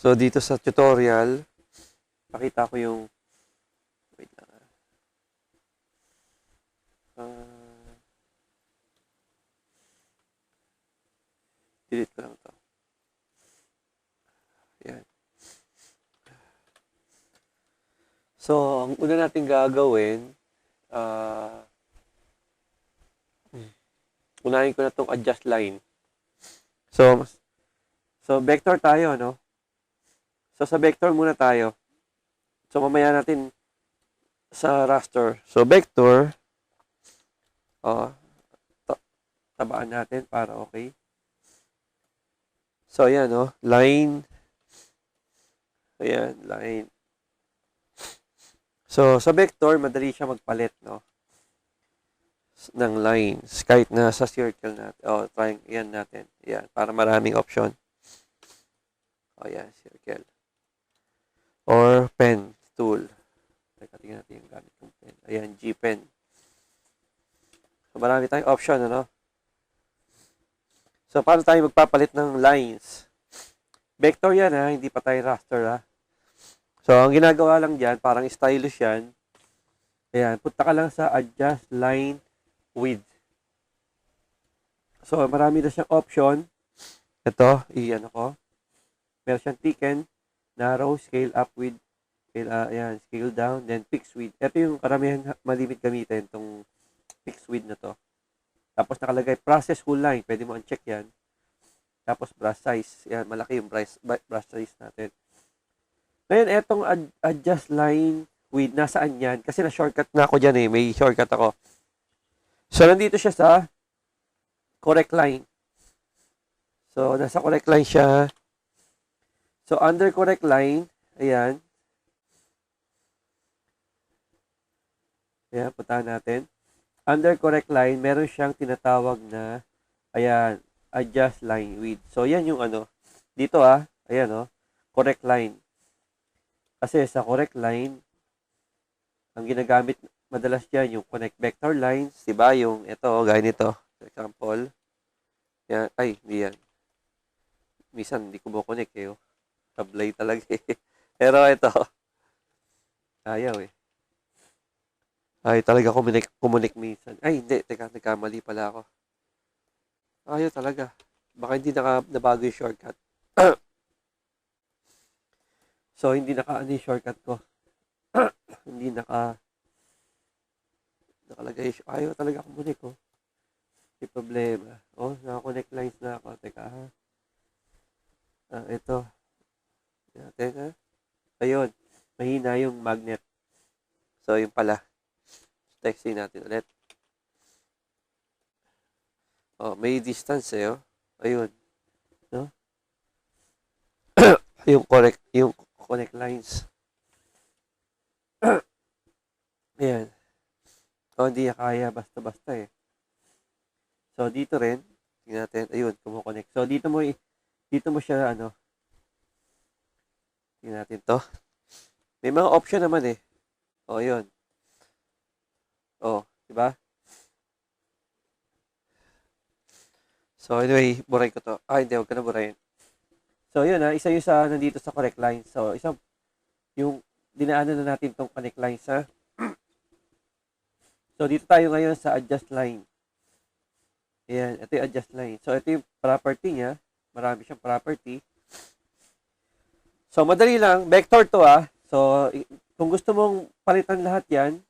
So, dito sa tutorial, pakita ko yung, wait lang. Delete ko lang to. Yan. So, ang una natin gagawin, unahin ko na itong adjust line. So, vector tayo, no? So, sa vector muna tayo. So, mamaya natin sa raster. So, vector, tabaan natin para okay. So, ayan, no? Line. Ayan, line. So, sa vector, madali siya magpalit, no? Ng lines. Kahit na sa circle natin. Trying, yan natin. Ayan, para maraming option. Ayan, circle. Or pen tool. Teka, tingnan natin yung gamit ng pen. Ayan, G-pen. So, marami tayong option, ano? So, paano tayo magpapalit ng lines? Vector yan, ha? Hindi pa tayo raster, ha? So, ang ginagawa lang dyan, parang stylish yan. Ayan, punta ka lang sa adjust line width. So, marami na siyang option. Ito, i-ano ko. Meron siyang thicken, narrow, scale up width, ayan, scale down, then fixed width. Ito yung karamihan malimit gamitin, itong fixed width na to. Tapos nakalagay process whole line, pwede mo uncheck yan. Tapos brush size, yan, malaki yung brush size natin. Ngayon, etong adjust line width, nasaan yan? Kasi na-shortcut na ako dyan eh, may shortcut ako. So, nandito siya sa correct line. So, nasa correct line siya. So, under correct line, ayan. Ayan, puntahan natin. Under correct line, meron siyang tinatawag na, ayan, adjust line width. So, yan yung ano, dito ayan correct line. Kasi sa correct line, ang ginagamit madalas dyan, yung connect vector lines, diba? Yung ito, gaya nito. For example, yan, ay, hindi yan. Minsan, hindi ko mo connect eh. Tablay talaga eh. Pero ito, ayaw eh. Ay, talaga kumunik minsan. Ay, hindi. Teka, nagkamali pala ako. Ayaw talaga. Baka hindi nabago yung shortcut. So, hindi naka-ano yung shortcut ko. Hindi nakalagay. Ayaw talaga kumunik oh. May problema. Naka-connect lines na ako. Teka ito. Teka. Ayun. Mahina yung magnet. So, yun pala. Texting natin ulit. May distance eh. Ayun. No? yung connect lines. Ayan. Hindi niya kaya basta-basta eh. So, dito rin. Tingnan natin. Ayun, kumukonect. So, dito mo siya, tingnan natin to. May mga option naman eh. Ayun. Diba? So, anyway, buray ko to. Hindi, huwag ka na burayin. So, yun isa yung sa nandito sa correct line. So, yung dinaanan na natin tong connect lines, ha? So, dito tayo ngayon sa adjust line. Ayan, ito yung adjust line. So, ito yung property niya. Marami siyang property. So, madali lang. Vector to, So, kung gusto mong palitan lahat yan,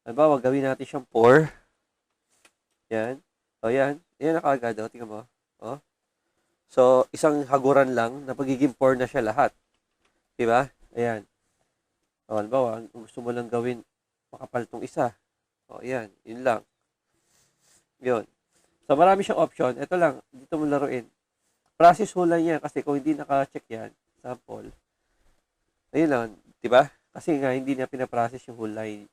halimbawa, gawin natin siyang 4. Yan. So, yan. Yan na kaagad. Tingnan mo. So, isang haguran lang na pagiging 4 na siya lahat. Diba? Ayan. Halimbawa, kung gusto mo lang gawin, makapal tong isa. Ayan. Yun lang. Yun. So, marami siyang option. Ito lang. Dito mo laruin. Process whole line yan. Kasi kung hindi naka-check yan, sample, ayun lang. Diba? Kasi nga, hindi niya pinaprocess yung whole line.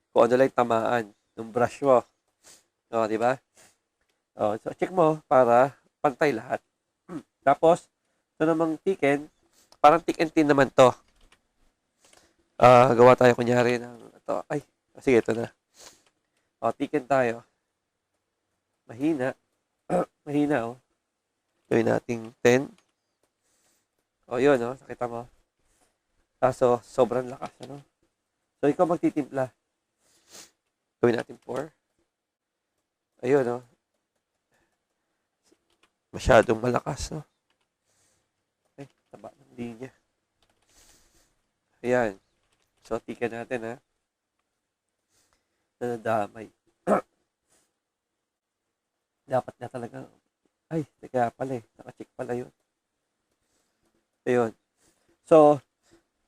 Kung ano lang tamaan ng brush mo. Diba? So, check mo para pantay lahat. Tapos, ito namang thicken, parang thick and thin naman to. Gawa tayo kunyari ng ito. Ay, sige, ito na. Thicken tayo. Mahina. Mahina, Gawin natin 10. O, yun, no? Nakita mo. Kaso, sobrang lakas, ano? So, ikaw magtitimpla. Gawin natin 4. Ayun, no? Masyadong malakas, no? Ay, taba ng linya. Ayan. So, tikan natin, ha? Nadamay. Dapat na talaga. Ay, teka pala eh. Naka-check pala yun. Ayun. So,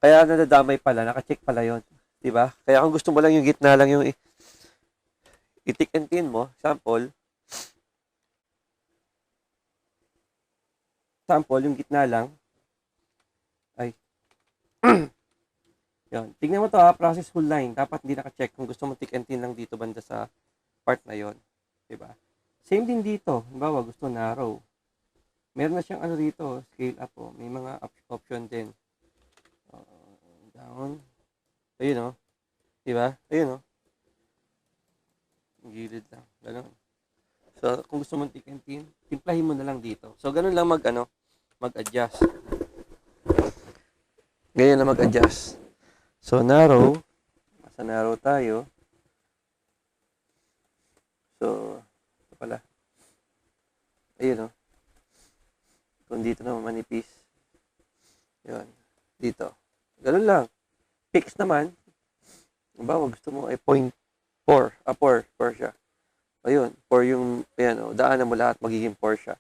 kaya nadadamay pala. Naka-check pala yun. Diba? Kaya kung gusto mo lang yung gitna lang yung itik and tin mo, sample, yung gitna lang, ay, yun. Tingnan mo to ha, process full line. Dapat hindi naka-check kung gusto mo tick and tin lang dito banda sa part na yon, diba? Same din dito. Halimbawa, gusto narrow. Meron na siyang ano dito, scale up oh. May mga option din. Down. Ayun oh. Diba? Ayun oh. Gilid lang. Ganun. So, kung gusto mong tick and tin, timplahin mo na lang dito. So, ganun lang mag-adjust. Ganyan lang mag-adjust. So, narrow. Nasa narrow tayo. So, ito pala. Ayun oh. Kung dito na manipis. Yun. Dito. Ganun lang. Fix naman. Diba, gusto mo ay 0.4. 4 siya. Ayun. 4 yung, ayan oh. Daanan mo lahat, magiging 4 siya.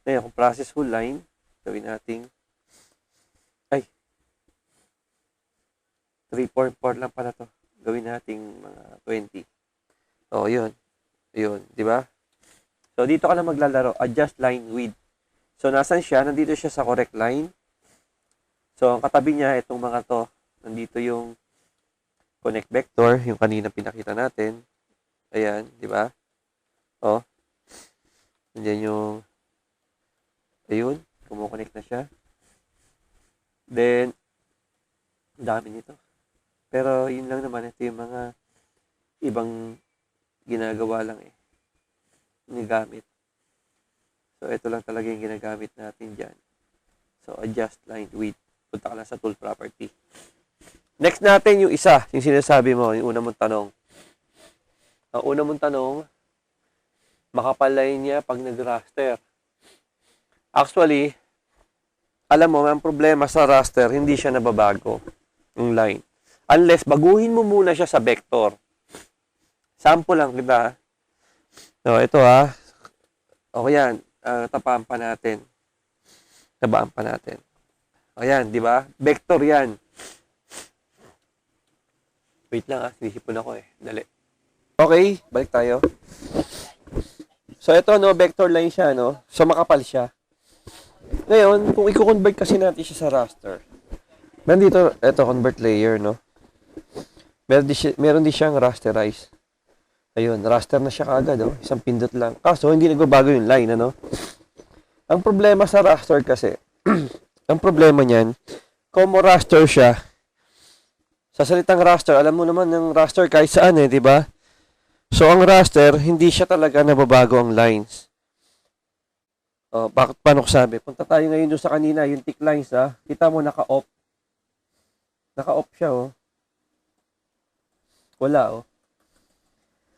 Ngayon, kung process full line, gawin natin, ay, 3.4 lang pala to. Gawin natin mga 20. O, yun. Yun. Diba? So, dito ka na maglalaro. Adjust line width. So, nasan siya? Nandito siya sa correct line. So, ang katabi niya, itong mga to. Nandito yung connect vector, yung kanina pinakita natin. Ayan, di ba? O. Nandiyan yung, ayun, kumukonect na siya. Then, dami nito. Pero, yun lang naman, ito yung mga ibang ginagawa lang eh. Ginagamit. So, ito lang talaga yung ginagamit natin dyan. So, adjust line width. Punta ka lang sa tool property. Next natin yung isa, yung sinasabi mo, yung una mong tanong. Ang una mong tanong, makapalay niya pag nag-raster. Actually, alam mo, ang problema sa raster, hindi siya nababago, yung line. Unless, baguhin mo muna siya sa vector. Sample lang, di ba? So, ito ha. Okay yan. Tapaan pa natin. Tabaan pa natin. Ayan, di ba? Vector yan. Wait lang sinisipon ako eh. Dali. Okay, balik tayo. So, ito, no, vector line siya, no? So, makapal siya. Ngayon, kung i-convert kasi natin siya sa raster, meron dito, ito, convert layer, no? Meron din siyang rasterize. Ayun, raster na siya kaagad, no? Isang pindot lang. Kaso, hindi nagbabago yung line, ano? Ang problema sa raster kasi, ang problema niyan, kung mo raster siya, sa salitang raster, alam mo naman ng raster kahit saan eh, di ba? So, ang raster, hindi siya talaga nababago ang lines. Bakit paano ko sabi? Punta tayo ngayon doon sa kanina, yung tick lines kita mo naka-off. Naka-off siya Wala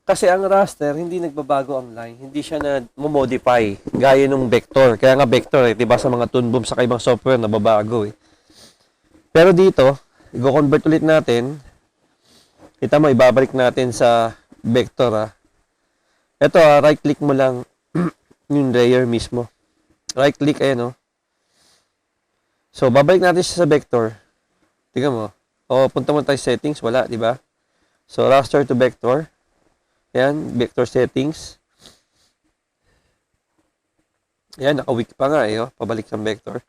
Kasi ang raster, hindi nagbabago ang line. Hindi siya na-modify. Gaya nung vector. Kaya nga vector diba sa mga Toon Boom sa ibang software, nababago Pero dito, i-convert ulit natin. Kita mo, ibabalik natin sa vector Ito right click mo lang yung layer mismo. Right click, ayan So, babalik natin siya sa vector. Tingnan mo. Punta mo tayo settings, wala, di ba? So, raster to vector. Ayan, vector settings. Ayan, naka-wiki pa nga pabalik sa vector.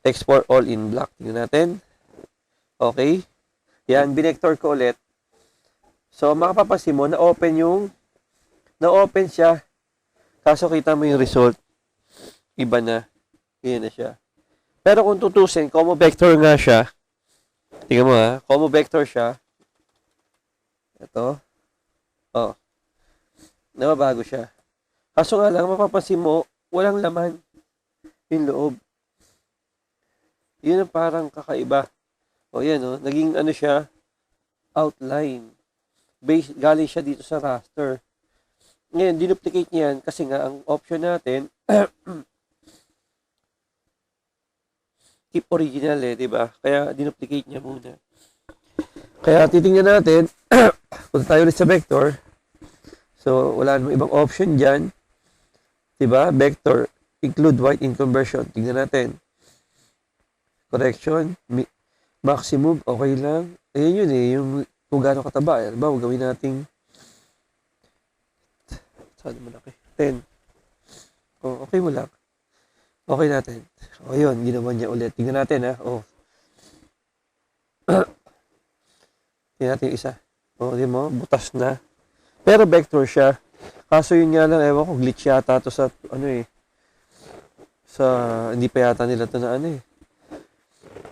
Export all in black. Tingnan natin. Okay. Yan, binector ko ulit. So, makapapansin mo, na-open siya. Kaso kita mo yung result. Iba na. Yan na siya. Pero kung tutusin, como vector nga siya. Tingnan mo como vector siya. Ito. Nababago siya. Kaso nga lang, mapapansin mo, walang laman yung loob. Yun ang parang kakaiba. O yan, o. Naging ano siya, outline. Galing siya dito sa raster. Ngayon, dinuplicate niya yan kasi nga ang option natin, keep original di ba? Kaya dinuplicate niya muna. Kaya titingnan natin, punta tayo ulit sa vector. So, wala namang ibang option dyan. Di ba? Vector, include white in conversion. Tingnan natin. Correction, maximum, okay lang. Ayun yun yung kung gaano kataba. Ba, gawin natin saan malaki? 10. Oh, okay mo lang. Okay natin. O, yun. Ginawa niya ulit. Tingnan natin, ha. Oh. Tingnan natin yung isa. O, di mo? Butas na. Pero vector siya. Kaso yun nga lang, ewan ko, glitch yata to sa, sa, hindi pa yata nila to na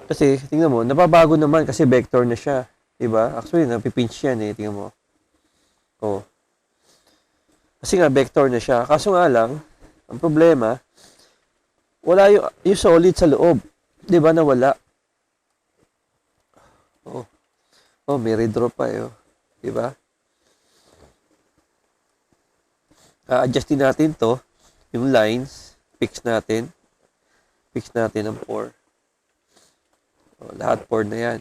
Kasi, tingnan mo, nababago naman kasi vector na siya. Diba? Actually, napipinch yan tingnan mo. Oh. Kasi nga, vector na siya. Kaso nga lang, ang problema, wala yung solid sa loob. Diba, nawala. Oh. Oh, may redraw pa Diba? Adjustin natin to, yung lines, fix natin ang 4. O, lahat 4 na yan.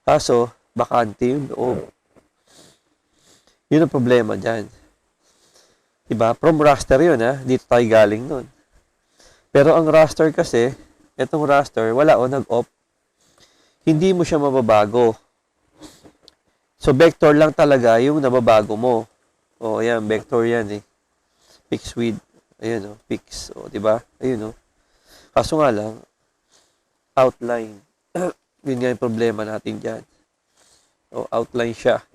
Kaso, bakante yung loob. Yun ang problema dyan. Diba? From raster yun, dito tayo galing nun. Pero ang raster kasi, itong raster, wala nag-off. Hindi mo siya mababago. So, vector lang talaga yung nababago mo. O, ayan, vector yan Fix with, ayun fix. O, diba? Ayun Kaso nga lang, outline. Yun nga yung problema natin dyan. O, outline siya.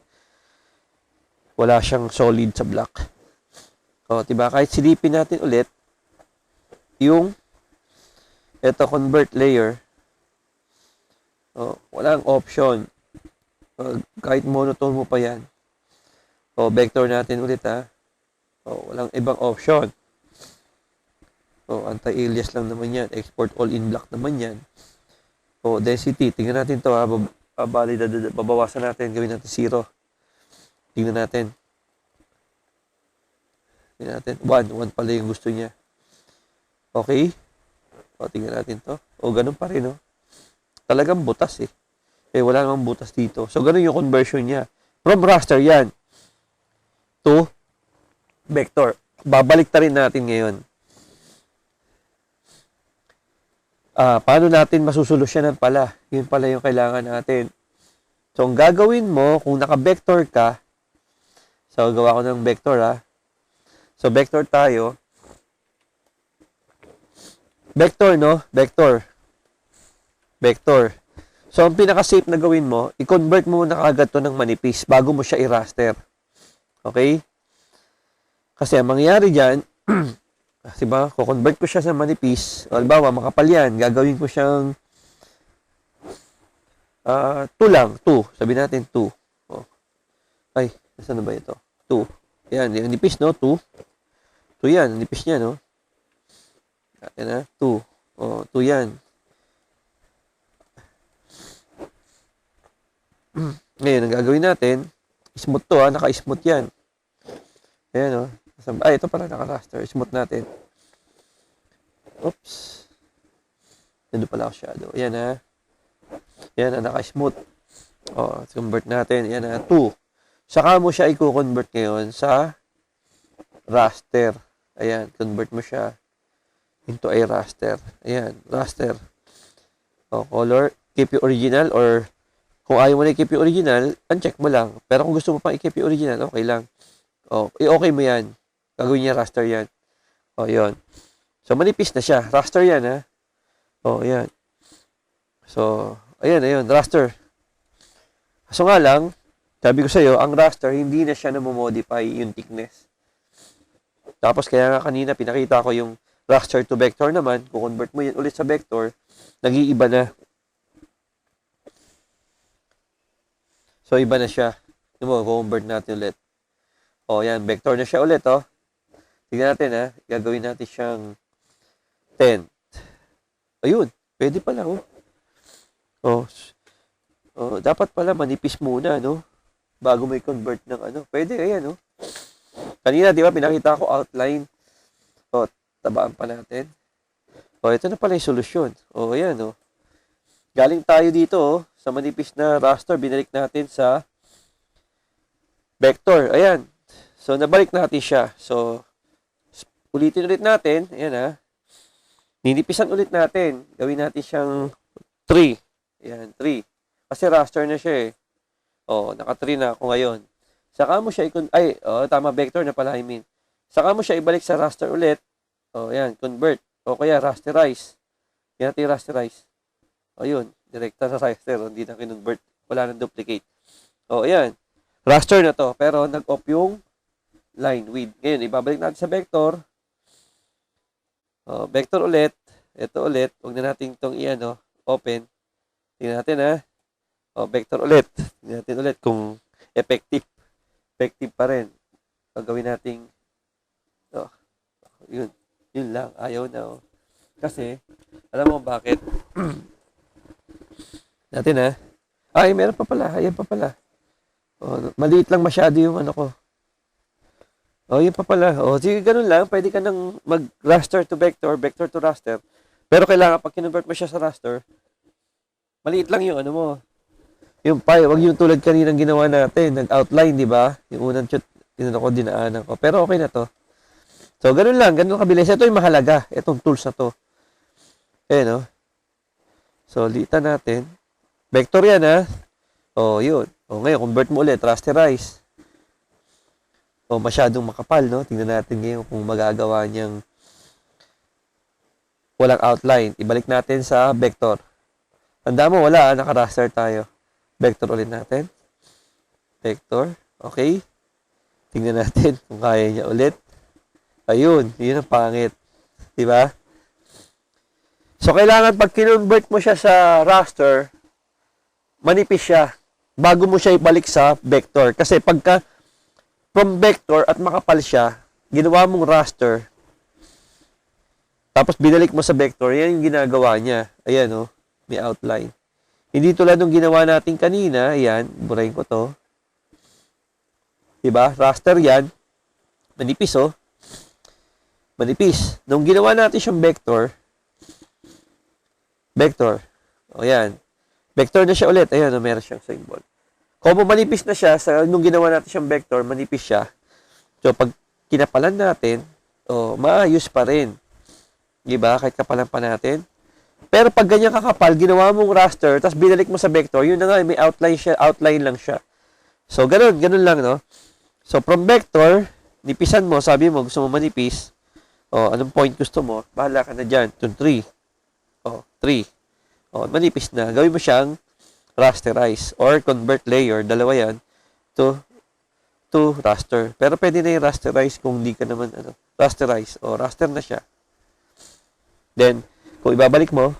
Wala siyang solid sa block. O, diba? Kahit silipin natin ulit, yung, ito, convert layer, walang option. Kahit monotone mo pa yan. O, vector natin ulit, walang ibang option. Anti-alias lang naman yan. Export all in black naman yan. Density. Tingnan natin to babawasan natin. Gawin natin 0. Tingnan natin. 1 pala yung gusto niya. Okay? Tingnan natin to. Ganun pa rin Talagang butas wala namang butas dito. So, ganun yung conversion niya. From raster yan to vector. Babalik rin natin ngayon. Paano natin masusolusyonan pala? Yun pala yung kailangan natin. So, ang gagawin mo, kung naka-vector ka, so, gawa ko ng vector, So, vector tayo. Vector, Vector. So, ang pinaka-safe na gawin mo, i-convert mo na kagad to ng manipis bago mo siya i-raster. Okay? Kasi ang mangyayari dyan, diba, kukonvert ko siya sa manipis. Halimbawa, makapal yan. Gagawin ko siyang 2 lang. 2. Sabi natin 2. Ay, nasa na ba ito? 2. Yan, yung nipis, 2. 2 yan, nipis niya, Yan 2. 2 yan. Ngayon, ang gagawin natin, smooth to, naka-smooth yan. Ayan, ito pala naka-raster. Smooth natin. Oops. Nandun pala ako shadow. Ayan, Ayan, naka-smooth. Convert natin. Ayan, 2. Saka mo siya i-convert ngayon sa raster. Ayan, convert mo siya into a raster. Ayan, raster. Color. Keep yung original or kung ayaw mo na i-keep yung original, uncheck mo lang. Pero kung gusto mo pang i-keep yung original, okay lang. Okay mo yan. Gagawin niya raster yan. Yun. So, manipis na siya. Raster yan, ayan. So, ayun, raster. So nga lang, sabi ko sa'yo, ang raster, hindi na siya namomodify yung thickness. Tapos, kaya nga kanina, pinakita ko yung raster to vector naman. Kung convert mo yan ulit sa vector, nag-iiba na. So, iba na siya. Convert natin ulit. Yan, vector na siya ulit, Tignan natin, gagawin natin siyang 10. Ayun, pwede pala, Oh, dapat pala manipis muna, no? Bago may convert ng ano. Pwede, ayan, no? Kanina, di ba, pinakita ko outline. O, tabaan pa natin. O, ito na pala yung solusyon. O, ayan, no? Galing tayo dito, sa manipis na raster, binalik natin sa vector. Ayan. So, nabalik natin siya. So, ulitin ulit natin. Ayan, ha? Ninipisan ulit natin. Gawin natin siyang 3. Ayan, 3. Kasi raster na siya, eh. O, naka-3 na ako ngayon. Saka mo siya tama, vector na pala, I mean. Saka mo siya ibalik sa raster ulit. O, ayan, convert. O kaya, rasterize. Yan natin rasterize. O, yun. Direkta sa raster. Hindi na kinonvert. Wala nang duplicate. O, ayan. Raster na to. Pero, nag-off yung line width. Ngayon, ibabalik natin sa vector. O, vector ulit. Ito ulit. Huwag na natin itong open. Tingnan natin, ha. O, vector ulit. Tingnan natin ulit kung effective. Effective pa rin. Gagawin nating yun lang. Ayaw na, Kasi, alam mo bakit? Natin, ha. Ay, meron pa pala. Ayan pa pala. O, maliit lang masyado yung ano ko. O, yun pa pala. O, sige, ganun lang. Pwede ka nang mag-raster to vector, vector to raster. Pero kailangan, pag kinonvert mo siya sa raster, maliit lang yung ano mo. Yung wag yung tulad kaninang ginawa natin, nag-outline, di ba? Yung unang shoot, dinaanan ko. Pero okay na to. So, ganun lang, ganun kabilis. Ito yung mahalaga, itong tools na to. Ayan, So, litan natin. Vector yan, ha? O, yun. O, ngayon, convert mo ulit, rasterize. O, masyadong makapal, no? Tingnan natin ngayon kung magagawa niyang walang outline. Ibalik natin sa vector. Tanda mo, wala, naka-raster tayo. Vector ulit natin. Vector. Okay. Tingnan natin kung kaya niya ulit. Ayun. Yun ang pangit. Diba? So, kailangan pag kinonvert mo siya sa raster, manipis siya bago mo siya ibalik sa vector. Kasi pagka from vector at makapal siya, ginawa mong raster, tapos binalik mo sa vector, yan yung ginagawa niya. Ayan, may outline. Hindi tulad nung ginawa natin kanina, ayan, burahin ko to. Diba? Raster yan. Manipis, Manipis. Nung ginawa natin siyang vector, o yan. Vector na siya ulit. Ayan, meron siyang symbol. Kung manipis na siya, nung ginawa natin siyang vector, manipis siya. So, pag kinapalan natin, maayos pa rin. Diba? Kahit kapalan pa natin. Pero pag ganyan kakapal, ginawa mong raster, tapos binalik mo sa vector, yun na nga, may outline lang siya. So, ganun lang, no? So, from vector, nipisan mo, sabi mo, gusto mo manipis, anong point gusto mo, bahala ka na dyan, 3. 3. Manipis na. Gawin mo siyang rasterize or convert layer, dalawa yan, to raster. Pero pwede na yung rasterize kung hindi ka naman, rasterize, raster na siya. Then, kung ibabalik mo,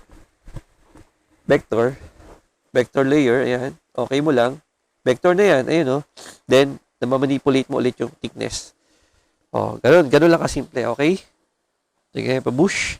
vector layer, ayan, okay mo lang, vector na yan, ayun, then, namamanipulate mo ulit yung thickness. Ganun lang kasimple, okay? Sige, pa-push.